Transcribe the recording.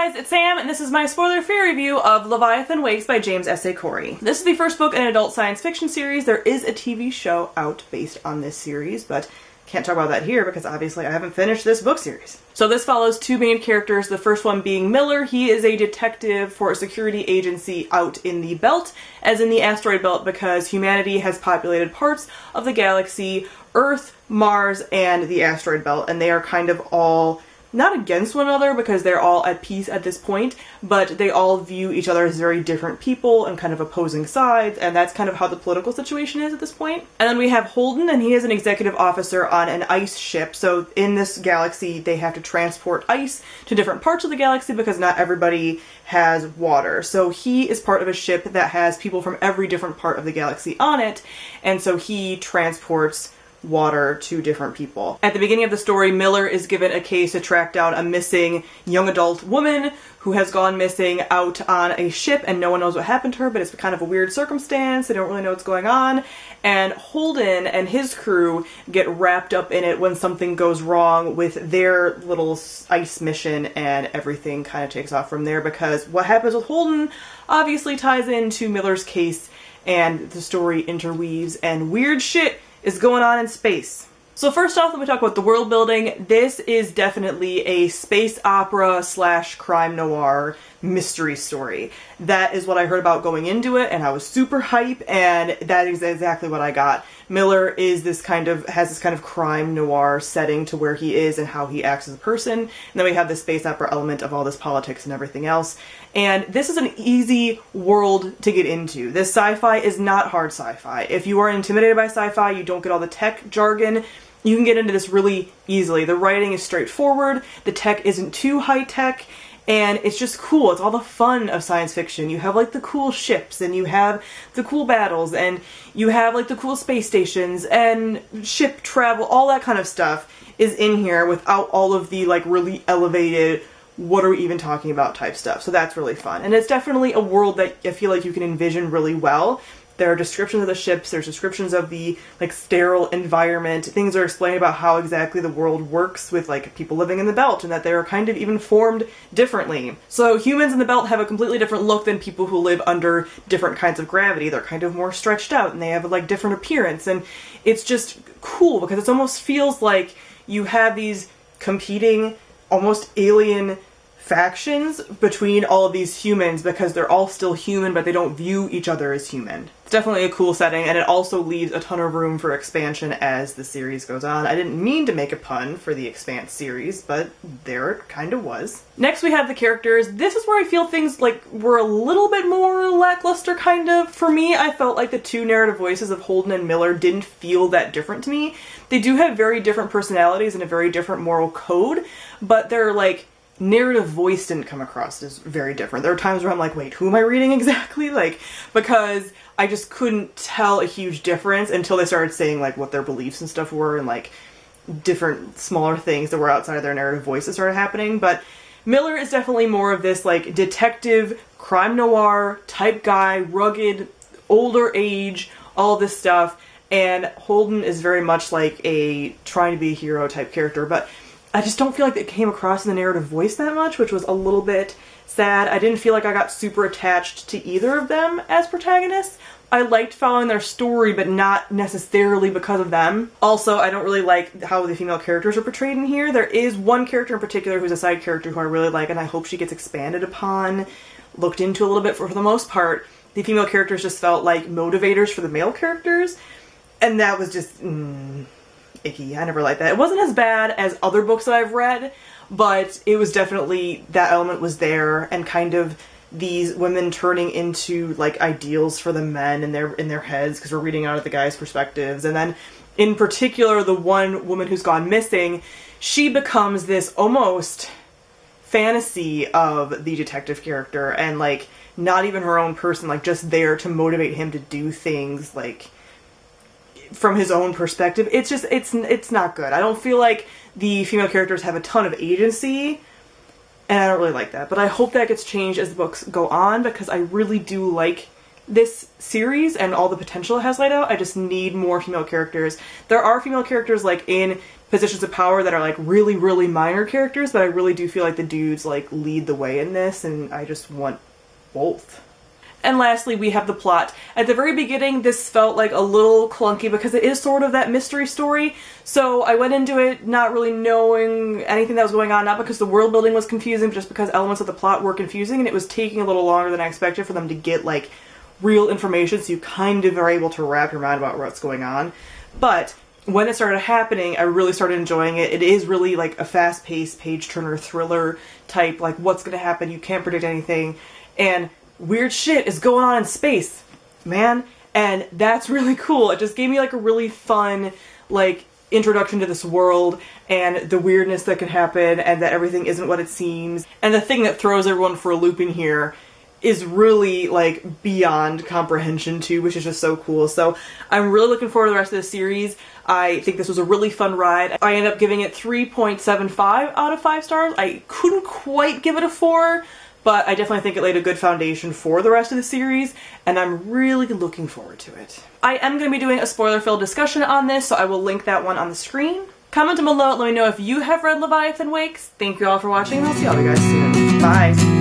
guys, it's Sam, and this is my spoiler-free review of Leviathan Wakes by James S.A. This is the first book in an adult science fiction series. There is a TV show out based on this series, but can't talk about that here because obviously I haven't finished this book series. So this follows two main characters, the first one being Miller. He is a detective for a security agency out in the belt, as in the asteroid belt, because humanity has populated parts of the galaxy, Earth, Mars, and the asteroid belt, and they are kind of all not against one another because they're all at peace at this point, but they all view each other as very different people and kind of opposing sides, and that's kind of how the political situation is at this point. And then we have Holden, and he is an executive officer on an ice ship. So in this galaxy, they have to transport ice to different parts of the galaxy because not everybody has water. So he is part of a ship that has people from every different part of the galaxy on it, and so he transports water to different people. At the beginning of the story, Miller is given a case to track down a missing young adult woman who has gone missing out on a ship, and no one knows what happened to her, but it's kind of a weird circumstance. They don't really know what's going on. And Holden and his crew get wrapped up in it when something goes wrong with their little ice mission, and everything kind of takes off from there because what happens with Holden obviously ties into Miller's case, and the story interweaves, and weird shit is going on in space. So first off, let me talk about the world building. This is definitely a space opera slash crime noir mystery story. That is what I heard about going into it, and I was super hype, and that is exactly what I got. Miller is has this kind of crime noir setting to where he is and how he acts as a person, and then we have the space opera element of all this politics and everything else. And this is an easy world to get into. This sci-fi is not hard sci-fi. If you are intimidated by sci-fi, you don't get all the tech jargon, you can get into this really easily. The writing is straightforward, the tech isn't too high-tech, and it's just cool. It's all the fun of science fiction. You have like the cool ships, and you have the cool battles, and you have like the cool space stations, and ship travel, all that kind of stuff is in here without all of the like really elevated, what are we even talking about type stuff. So that's really fun. And it's definitely a world that I feel like you can envision really well. There are descriptions of the ships, there's descriptions of the like sterile environment, things are explained about how exactly the world works with like people living in the belt, and that they are kind of even formed differently. So humans in the belt have a completely different look than people who live under different kinds of gravity. They're kind of more stretched out, and they have a like different appearance, and it's just cool because it almost feels like you have these competing, almost alien factions between all of these humans because they're all still human, but they don't view each other as human. It's definitely a cool setting, and it also leaves a ton of room for expansion as the series goes on. I didn't mean to make a pun for the Expanse series, but there it kind of was. Next we have the characters. This is where I feel things like were a little bit more lackluster, kind of. For me, I felt like the two narrative voices of Holden and Miller didn't feel that different to me. They do have very different personalities and a very different moral code, but they're like narrative voice didn't come across as very different. There are times where I'm like, wait, who am I reading exactly? Like, because I just couldn't tell a huge difference until they started saying like what their beliefs and stuff were, and like different smaller things that were outside of their narrative voices started happening. But Miller is definitely more of this like detective, crime noir type guy, rugged, older age, all this stuff. And Holden is very much like a trying to be a hero type character, but I just don't feel like it came across in the narrative voice that much, which was a little bit sad. I didn't feel like I got super attached to either of them as protagonists. I liked following their story, but not necessarily because of them. Also, I don't really like how the female characters are portrayed in here. There is one character in particular who's a side character who I really like, and I hope she gets expanded upon, looked into a little bit. For the most part, the female characters just felt like motivators for the male characters, and that was just icky. I never liked that. It wasn't as bad as other books that I've read, but it was definitely, that element was there, and kind of these women turning into like ideals for the men in their heads, because we're reading out of the guys' perspectives. And then in particular, the one woman who's gone missing, she becomes this almost fantasy of the detective character, and like not even her own person, like just there to motivate him to do things like from his own perspective. It's just, it's not good. I don't feel like the female characters have a ton of agency, and I don't really like that. But I hope that gets changed as the books go on, because I really do like this series and all the potential it has laid out. I just need more female characters. There are female characters like in positions of power that are like really, really minor characters, but I really do feel like the dudes like lead the way in this, and I just want both. And lastly, we have the plot. At the very beginning, this felt like a little clunky because it is sort of that mystery story. So I went into it not really knowing anything that was going on, not because the world building was confusing, but just because elements of the plot were confusing, and it was taking a little longer than I expected for them to get like real information, so you kind of are able to wrap your mind about what's going on. But when it started happening, I really started enjoying it. It is really like a fast-paced page-turner thriller type, like what's gonna happen, you can't predict anything, and weird shit is going on in space, man, and that's really cool. It just gave me like a really fun like introduction to this world and the weirdness that can happen and that everything isn't what it seems. And the thing that throws everyone for a loop in here is really like beyond comprehension too, which is just so cool. So I'm really looking forward to the rest of the series. I think this was a really fun ride. I ended up giving it 3.75 out of 5 stars. I couldn't quite give it a 4, but I definitely think it laid a good foundation for the rest of the series, and I'm really looking forward to it. I am going to be doing a spoiler-filled discussion on this, so I will link that one on the screen. Comment down below, let me know if you have read Leviathan Wakes. Thank you all for watching, and I'll see all you guys soon. Bye!